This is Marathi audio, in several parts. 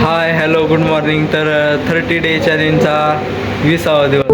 Hi hello good morning. तर 30 डे चॅलेंजचा 20वा दिवस.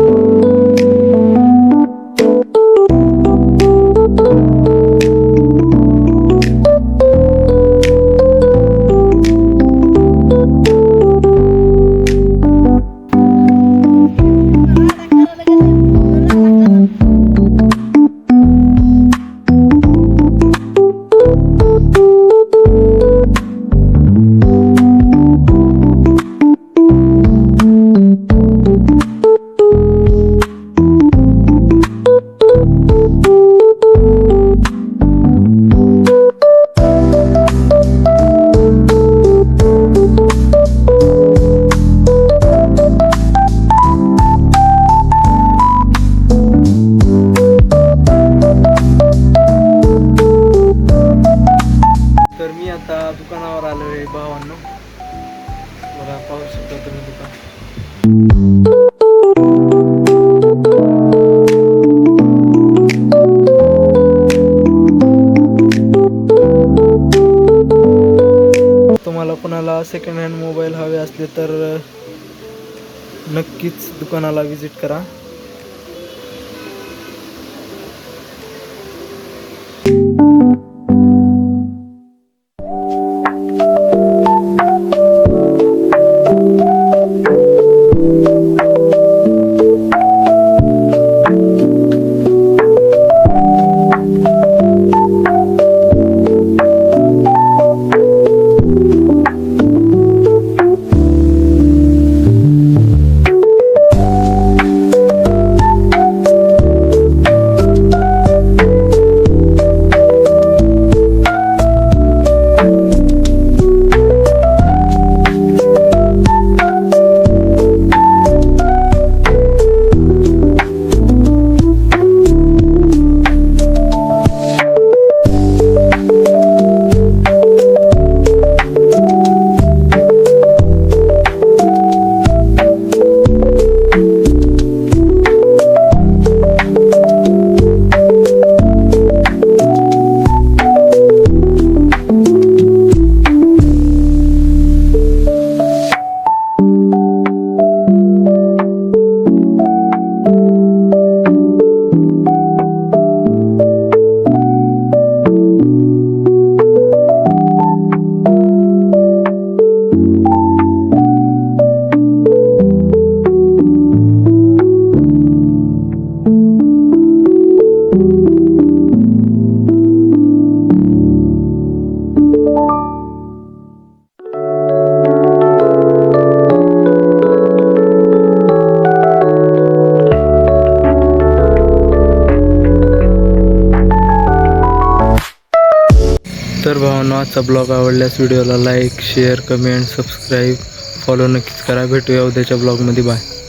तर मी आता दुकानावर आलो आहे भावांनो. बघा पाहू शकता तुम्ही दुकान. तुम्हाला कोणाला सेकंड हँड मोबाईल हवे असले तर नक्कीच दुकानाला व्हिजिट करा. तर भावांनो, आजचा ब्लॉग आवडल्यास व्हिडिओला like share comment subscribe follow नक्कीच करा. भेटूया उद्याच्या ब्लॉगमध्ये. बाय.